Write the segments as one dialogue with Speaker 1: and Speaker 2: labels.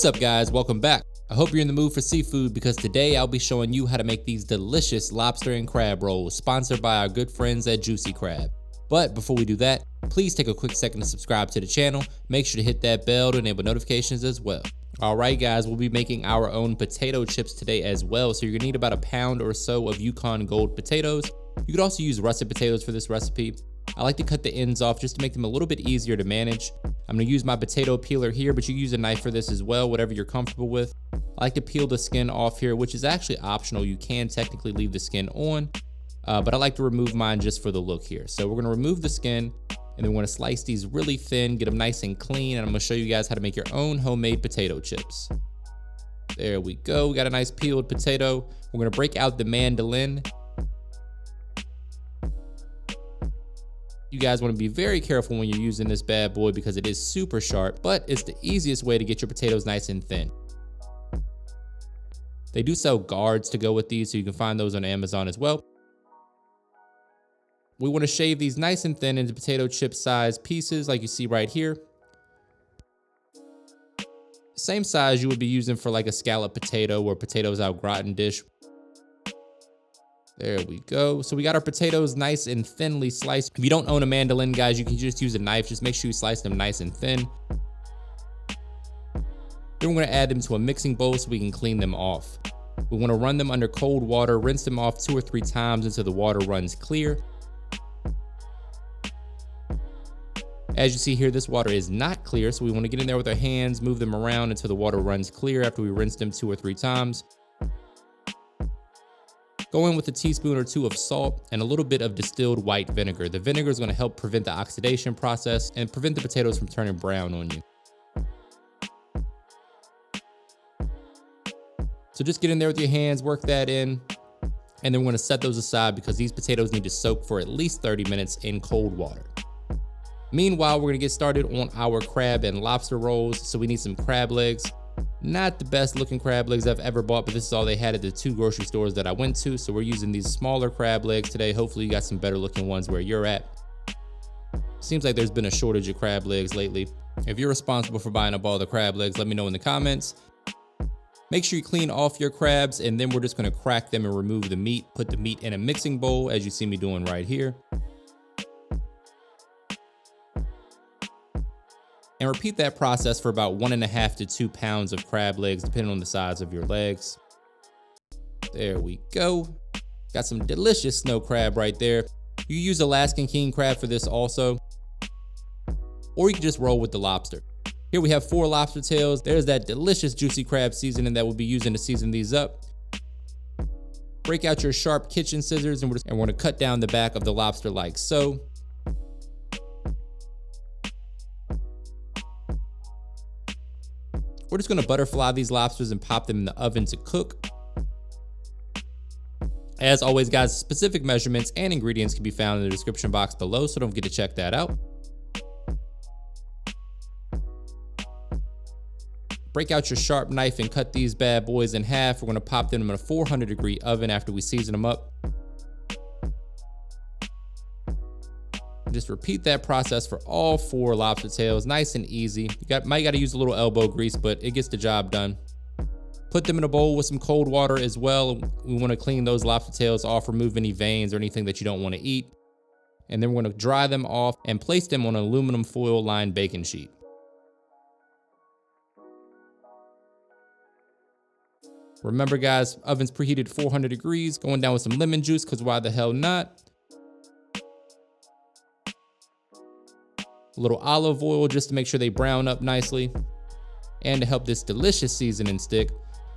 Speaker 1: What's up guys, welcome back. I hope you're in the mood for seafood because today I'll be showing you how to make these delicious lobster and crab rolls sponsored by our good friends at Juicy Crab. But before we do that, please take a quick second to subscribe to the channel. Make sure to hit that bell to enable notifications as well. Alright guys, we'll be making our own potato chips today as well. So you're gonna need about a pound or so of Yukon Gold potatoes. You could also use russet potatoes for this recipe. I like to cut the ends off just to make them a little bit easier to manage. I'm gonna use my potato peeler here, but you can use a knife for this as well, whatever you're comfortable with. I like to peel the skin off here, which is actually optional. You can technically leave the skin on, but I like to remove mine just for the look here. So we're gonna remove the skin, and then we're gonna slice these really thin, get them nice and clean, and I'm gonna show you guys how to make your own homemade potato chips. There we go, we got a nice peeled potato. We're gonna break out the mandolin. You guys want to be very careful when you're using this bad boy because it is super sharp, but it's the easiest way to get your potatoes nice and thin. They do sell guards to go with these, so you can find those on Amazon as well. We want to shave these nice and thin into potato chip size pieces like you see right here. Same size you would be using for like a scalloped potato or potatoes au gratin dish. There we go. So we got our potatoes nice and thinly sliced. If you don't own a mandolin, guys, you can just use a knife. Just make sure you slice them nice and thin. Then we're gonna add them to a mixing bowl so we can clean them off. We wanna run them under cold water, rinse them off 2 or 3 times until the water runs clear. As you see here, this water is not clear, so we wanna get in there with our hands, move them around until the water runs clear after we rinse them 2 or 3 times. Go in with a teaspoon or 2 of salt and a little bit of distilled white vinegar. The vinegar is gonna help prevent the oxidation process and prevent the potatoes from turning brown on you. So just get in there with your hands, work that in, and then we're gonna set those aside because these potatoes need to soak for at least 30 minutes in cold water. Meanwhile, we're gonna get started on our crab and lobster rolls. So we need some crab legs. Not the best looking crab legs I've ever bought, but this is all they had at the 2 grocery stores that I went to. So we're using these smaller crab legs today. Hopefully you got some better looking ones where you're at. Seems like there's been a shortage of crab legs lately. If you're responsible for buying up all the crab legs, let me know in the comments. Make sure you clean off your crabs, and then we're just gonna crack them and remove the meat. Put the meat in a mixing bowl, as you see me doing right here. And repeat that process for about 1.5 to 2 pounds of crab legs, depending on the size of your legs. There we go. Got some delicious snow crab right there. You use Alaskan king crab for this also, or you can just roll with the lobster. Here we have 4 lobster tails. There's that delicious juicy crab seasoning that we'll be using to season these up. Break out your sharp kitchen scissors, and we're gonna cut down the back of the lobster like so. We're just gonna butterfly these lobsters and pop them in the oven to cook. As always, guys, specific measurements and ingredients can be found in the description box below, so don't forget to check that out. Break out your sharp knife and cut these bad boys in half. We're gonna pop them in a 400-degree oven after we season them up. Just repeat that process for all 4 lobster tails, nice and easy. You might gotta use a little elbow grease, but it gets the job done. Put them in a bowl with some cold water as well. We wanna clean those lobster tails off, remove any veins or anything that you don't wanna eat. And then we're gonna dry them off and place them on an aluminum foil lined baking sheet. Remember guys, oven's preheated 400 degrees, going down with some lemon juice, cause why the hell not? A little olive oil just to make sure they brown up nicely. And to help this delicious seasoning stick,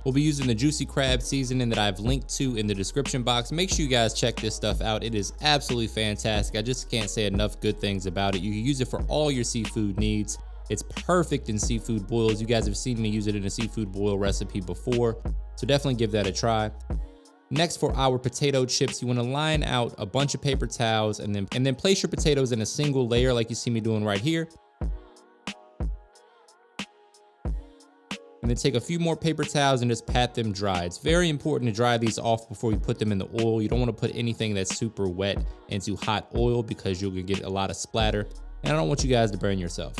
Speaker 1: we'll be using the Juicy Crab seasoning that I've linked to in the description box. Make sure you guys check this stuff out. It is absolutely fantastic. I just can't say enough good things about it. You can use it for all your seafood needs. It's perfect in seafood boils. You guys have seen me use it in a seafood boil recipe before, so definitely give that a try. Next, for our potato chips, you want to line out a bunch of paper towels and then place your potatoes in a single layer like you see me doing right here. And then take a few more paper towels and just pat them dry. It's very important to dry these off before you put them in the oil. You don't want to put anything that's super wet into hot oil because you'll get a lot of splatter, and I don't want you guys to burn yourself.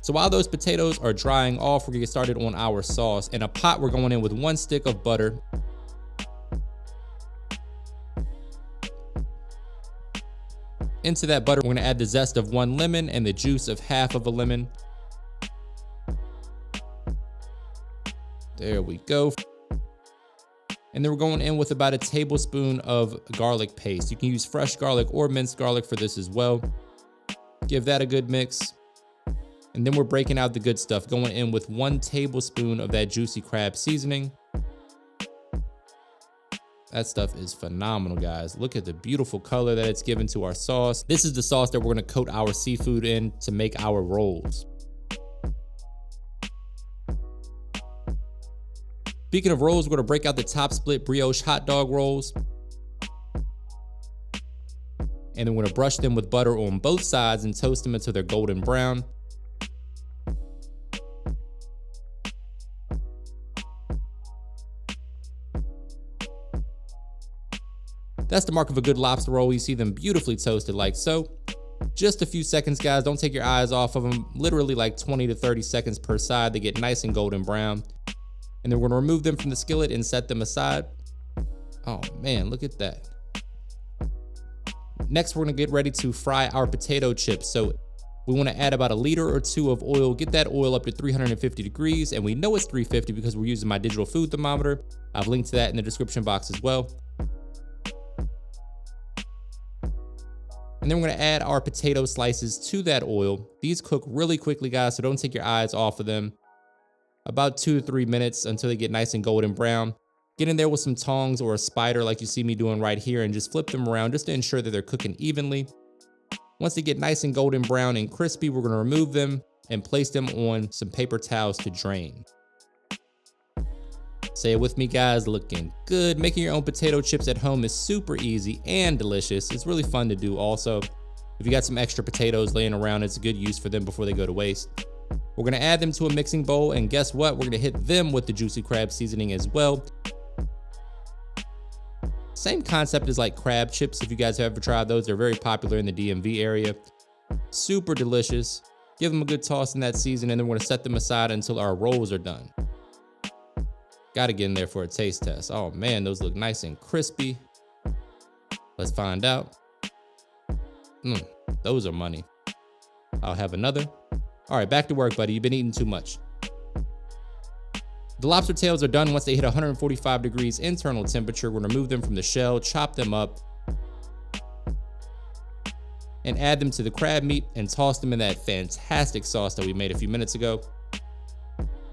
Speaker 1: So while those potatoes are drying off, we're gonna get started on our sauce. In a pot, we're going in with 1 stick of butter. Into that butter, we're gonna add the zest of 1 lemon and the juice of half of a lemon. There we go. And then we're going in with about a tablespoon of garlic paste. You can use fresh garlic or minced garlic for this as well. Give that a good mix. And then we're breaking out the good stuff, going in with 1 tablespoon of that juicy crab seasoning. That stuff is phenomenal, guys. Look at the beautiful color that it's given to our sauce. This is the sauce that we're gonna coat our seafood in to make our rolls. Speaking of rolls, we're gonna break out the top split brioche hot dog rolls. And then we're gonna brush them with butter on both sides and toast them until they're golden brown. That's the mark of a good lobster roll. You see them beautifully toasted like so. Just a few seconds, guys. Don't take your eyes off of them. Literally like 20 to 30 seconds per side. They get nice and golden brown. And then we're gonna remove them from the skillet and set them aside. Oh man, look at that. Next, we're gonna get ready to fry our potato chips. So we wanna add about 1 liter or 2 of oil. Get that oil up to 350 degrees. And we know it's 350 because we're using my digital food thermometer. I've linked to that in the description box as well. And then we're gonna add our potato slices to that oil. These cook really quickly, guys, so don't take your eyes off of them. About 2 to 3 minutes until they get nice and golden brown. Get in there with some tongs or a spider like you see me doing right here and just flip them around just to ensure that they're cooking evenly. Once they get nice and golden brown and crispy, we're gonna remove them and place them on some paper towels to drain. Say it with me, guys, looking good. Making your own potato chips at home is super easy and delicious. It's really fun to do also. If you got some extra potatoes laying around, it's a good use for them before they go to waste. We're gonna add them to a mixing bowl, and guess what? We're gonna hit them with the juicy crab seasoning as well. Same concept as like crab chips. If you guys have ever tried those, they're very popular in the DMV area. Super delicious. Give them a good toss in that season, and then we're gonna set them aside until our rolls are done. Gotta get in there for a taste test. Oh man, those look nice and crispy. Let's find out. Those are money. I'll have another. All right, back to work, buddy. You've been eating too much. The lobster tails are done once they hit 145 degrees internal temperature. We're gonna remove them from the shell, chop them up, and add them to the crab meat and toss them in that fantastic sauce that we made a few minutes ago.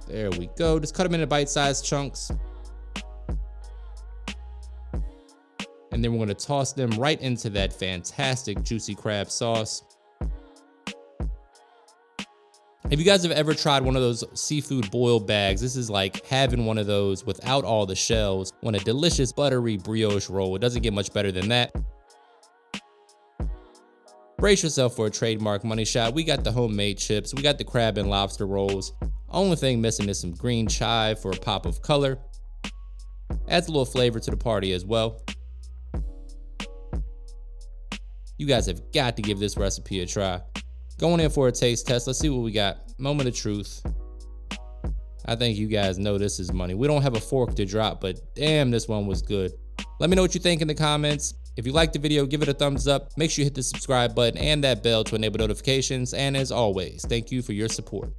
Speaker 1: There we go. Just cut them into bite-sized chunks. And then we're gonna toss them right into that fantastic juicy crab sauce. If you guys have ever tried one of those seafood boil bags, this is like having one of those without all the shells on a delicious buttery brioche roll. It doesn't get much better than that. Brace yourself for a trademark money shot. We got the homemade chips. We got the crab and lobster rolls. Only thing missing is some green chive for a pop of color. Adds a little flavor to the party as well. You guys have got to give this recipe a try. Going in for a taste test. Let's see what we got. Moment of truth. I think you guys know this is money. We don't have a fork to drop, but damn, this one was good. Let me know what you think in the comments. If you liked the video, give it a thumbs up. Make sure you hit the subscribe button and that bell to enable notifications. And as always, thank you for your support.